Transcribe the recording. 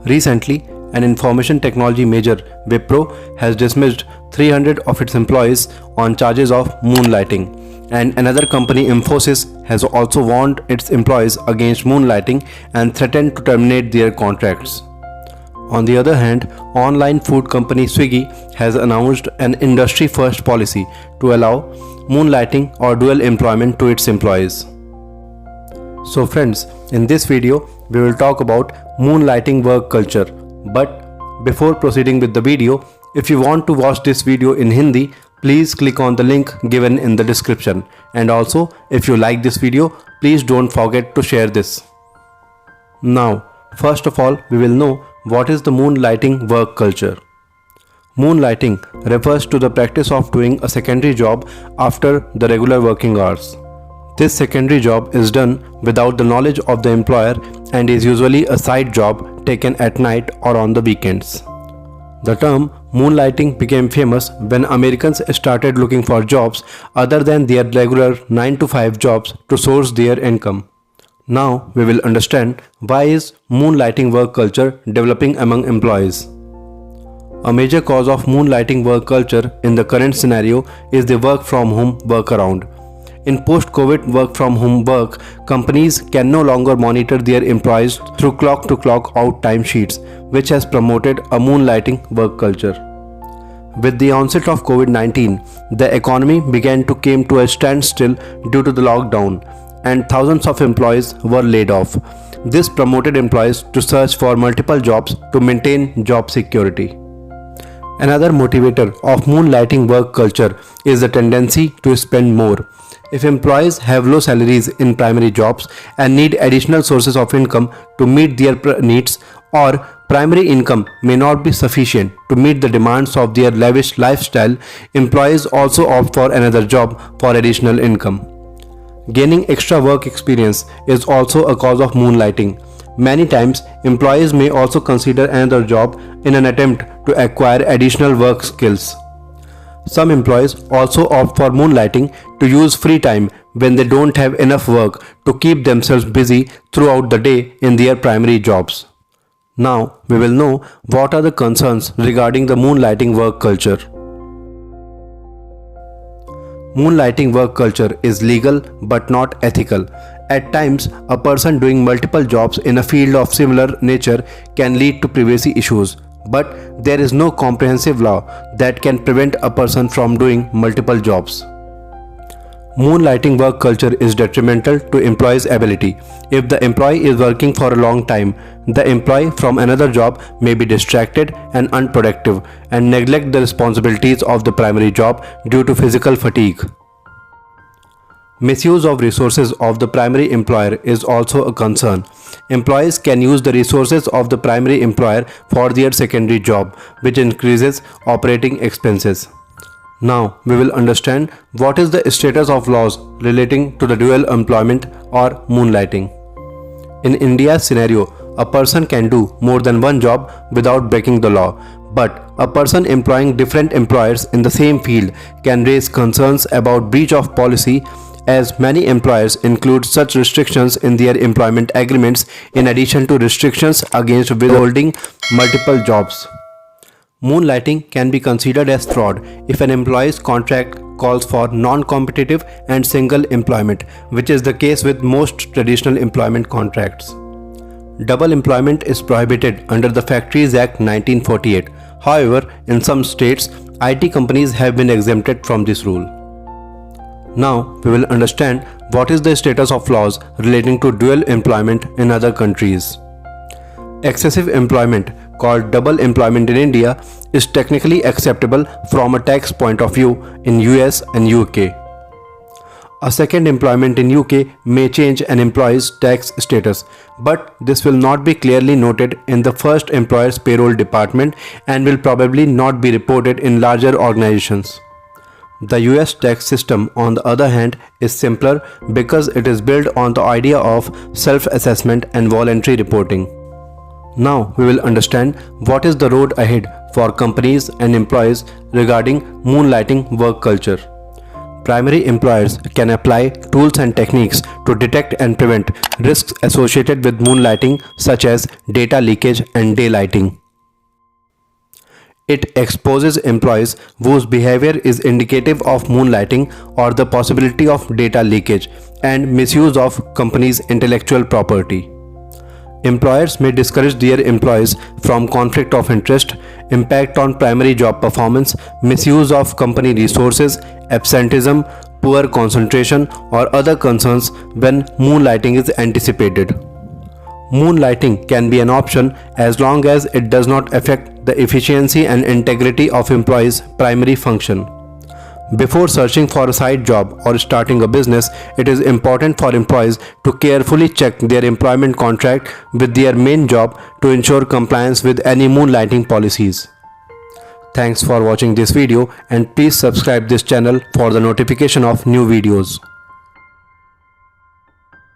Recently, an information technology major, Wipro, has dismissed 300 of its employees on charges of moonlighting. And another company, Infosys, has also warned its employees against moonlighting and threatened to terminate their contracts. On the other hand, online food company Swiggy has announced an industry-first policy to allow moonlighting or dual employment to its employees. So friends, in this video, we will talk about moonlighting work culture. But before proceeding with the video, if you want to watch this video in Hindi, please click on the link given in the description. And also, if you like this video, please don't forget to share this. Now, first of all, we will know what is the moonlighting work culture. Moonlighting refers to the practice of doing a secondary job after the regular working hours. This secondary job is done without the knowledge of the employer and is usually a side job taken at night or on the weekends. The term moonlighting became famous when Americans started looking for jobs other than their regular 9-to-5 jobs to source their income. Now we will understand why is moonlighting work culture developing among employees. A major cause of moonlighting work culture in the current scenario is the work from home workaround. In post-COVID work-from-home work, companies can no longer monitor their employees through clock-to-clock out timesheets, which has promoted a moonlighting work culture. With the onset of COVID-19, the economy began to come to a standstill due to the lockdown, and thousands of employees were laid off. This promoted employees to search for multiple jobs to maintain job security. Another motivator of moonlighting work culture is the tendency to spend more. If employees have low salaries in primary jobs and need additional sources of income to meet their needs, or primary income may not be sufficient to meet the demands of their lavish lifestyle, employees also opt for another job for additional income. Gaining extra work experience is also a cause of moonlighting. Many times, employees may also consider another job in an attempt to acquire additional work skills. Some employees also opt for moonlighting to use free time when they don't have enough work to keep themselves busy throughout the day in their primary jobs. Now we will know what are the concerns regarding the moonlighting work culture. Moonlighting work culture is legal but not ethical. At times, a person doing multiple jobs in a field of similar nature can lead to privacy issues. But there is no comprehensive law that can prevent a person from doing multiple jobs. Moonlighting work culture is detrimental to employees' ability. If the employee is working for a long time, the employee from another job may be distracted and unproductive and neglect the responsibilities of the primary job due to physical fatigue. Misuse of resources of the primary employer is also a concern. Employees can use the resources of the primary employer for their secondary job, which increases operating expenses. Now we will understand what is the status of laws relating to the dual employment or moonlighting. In India's scenario, a person can do more than one job without breaking the law, but a person employing different employers in the same field can raise concerns about breach of policy, as many employers include such restrictions in their employment agreements in addition to restrictions against withholding multiple jobs. Moonlighting can be considered as fraud if an employee's contract calls for non-competitive and single employment, which is the case with most traditional employment contracts. Double employment is prohibited under the Factories Act 1948. However, in some states, IT companies have been exempted from this rule. Now we will understand what is the status of laws relating to dual employment in other countries. Excessive employment, called double employment in India, is technically acceptable from a tax point of view in US and UK. A second employment in UK may change an employee's tax status, but this will not be clearly noted in the first employer's payroll department and will probably not be reported in larger organizations. The US tax system, on the other hand, is simpler because it is built on the idea of self-assessment and voluntary reporting. Now we will understand what is the road ahead for companies and employees regarding moonlighting work culture. Primary employers can apply tools and techniques to detect and prevent risks associated with moonlighting, such as data leakage and daylighting. It exposes employees whose behavior is indicative of moonlighting or the possibility of data leakage and misuse of company's intellectual property. Employers may discourage their employees from conflict of interest, impact on primary job performance, misuse of company resources, absenteeism, poor concentration, or other concerns when moonlighting is anticipated. Moonlighting can be an option as long as it does not affect the efficiency and integrity of employees' primary function. Before searching for a side job or starting a business, it is important for employees to carefully check their employment contract with their main job to ensure compliance with any moonlighting policies. Thanks for watching this video, and please subscribe this channel for the notification of new videos.